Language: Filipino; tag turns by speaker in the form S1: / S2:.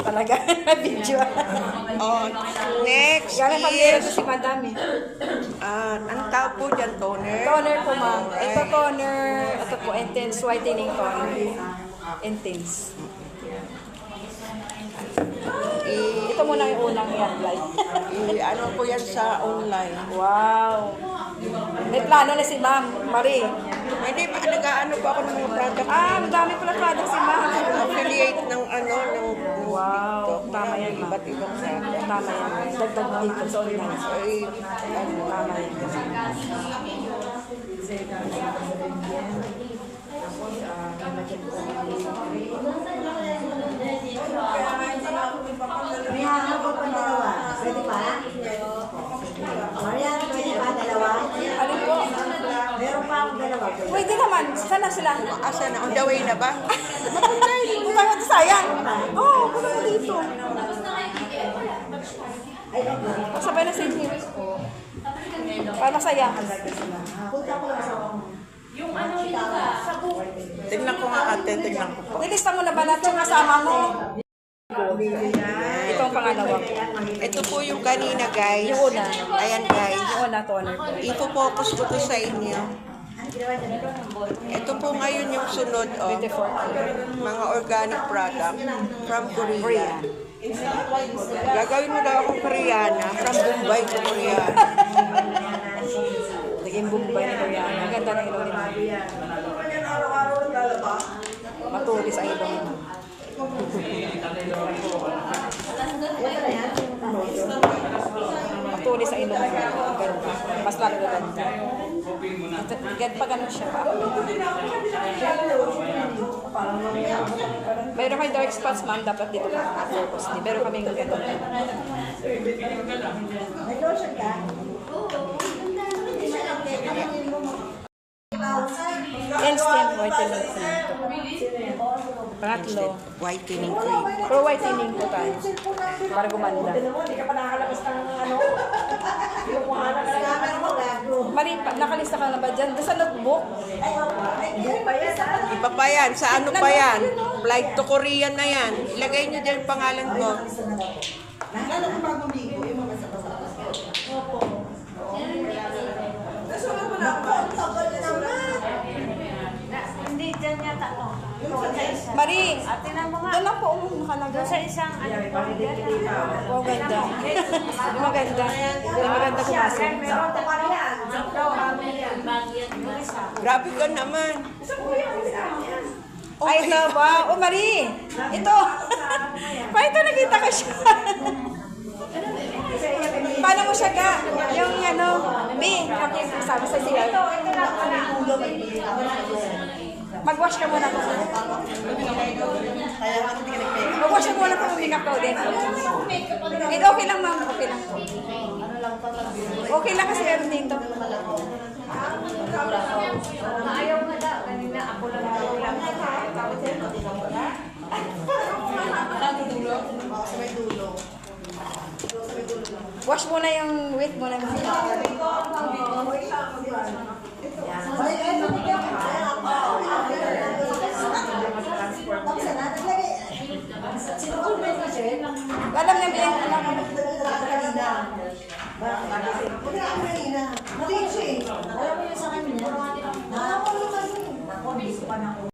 S1: Talaga, video.
S2: Oh, next
S1: Yan ang pambira ko
S2: is,
S1: si Madam eh.
S2: anong tawag po dyan, toner?
S1: Toner po, ma'am. Ito toner, ito po, intense whitening toner. Intense. Ito muna yung unang i-apply.
S2: Ano po yan sa online?
S1: Wow. May plano na si Ma'am Marie.
S2: Hindi pa, nag-ano po ako ng mga product.
S1: Madami pala product si Ma'am.
S2: Affiliate ng
S1: Wow.
S2: TikTok.
S1: Tama yan, ma'am.
S2: Iba't ibang product.
S1: Tama yan. Dagdag dito sa online.
S2: Ay,
S1: Tama yan.
S3: May hahapon pa dalawa. Pwede pa? Marian, pwede pa dalawa?
S1: Alin po?
S3: Meron pa akong dalawa.
S1: Pwede naman. Saan na sila?
S2: asa na? On the way na ba?
S1: Hindi tayo sayang. Oo, kuno mo dito. Pasabay na sa inyo. Para masaya.
S3: Punta ko lang sa
S2: Tignan ko nga ate, tignan ko po.
S1: Nilista mo na ba lahat yung kasama mo? Ito ang pangalawa.
S2: Ito po yung kanina guys.
S1: Yung una.
S2: Ayan guys.
S1: Yung una toner po.
S2: Ipo-focus ko to sa inyo. Ito po ngayon yung sunod, oh,
S1: 24.
S2: mga organic product from Korea.
S1: Korea.
S2: Gagawin mo daw akong Koreana, from Mumbai to Korea.
S1: Naging Bombay ni Korea. Ang ganda ng ilong nila. Matulis ang ilong nila. Matulis ang ilong nila. Ang ganda. Mas lalo ganda. Ganda pa ganun siya pa. Meron kayo dark spots, ma'am. Dapat dito ka focus. Meron kaming ganda.
S3: May lotion ka?
S1: Instant whitening cream. Pangatlo.
S2: Whitening cream.
S1: Pro whitening po tayo. Para gumanda.
S3: Hindi ka pa nakakalabas ng ano? Yung mga meron mo gago.
S1: Mari, nakalista ka na ba dyan? Doon sa notebook?
S3: Ay, opo. Ay, hindi pa yan.
S2: Iba pa yan. Sa ano pa yan? Flight to Korea na yan. Ilagay nyo dyan yung pangalan ko.
S3: Nakakala ko bagong bigo yung mga basa-basa. Opo. Nasunod mo na ako. Tagal na naman.
S4: Hindi dyan yata to.
S1: Mari,
S4: Ate na mga.
S1: doon lang po nakalagay.
S4: Doon sa isang ano po.
S1: Oh, ganda. Maganda. Maganda pumasok.
S4: Meron pa pala yan.
S2: Grabe ka naman.
S1: Ay, ito ba? Oh, Mari! Ito! Pa, ito nakita ko siya. Paano mo siya ka? Yung ano, B, sabi sa siya.
S4: Ito lang pala.
S1: Mag-wash ka muna po. Mag-wash ka muna po ng makeup din. Okay lang, ma'am. Okay lang po. Okay lang kasi meron dito.
S4: Ayaw nga daw. Kanina ako lang lang.
S1: Wash muna yung wet mo na. Alam niya, alam niya.
S3: Alam mo yun sa kanya? Alam mo yun sa kanya?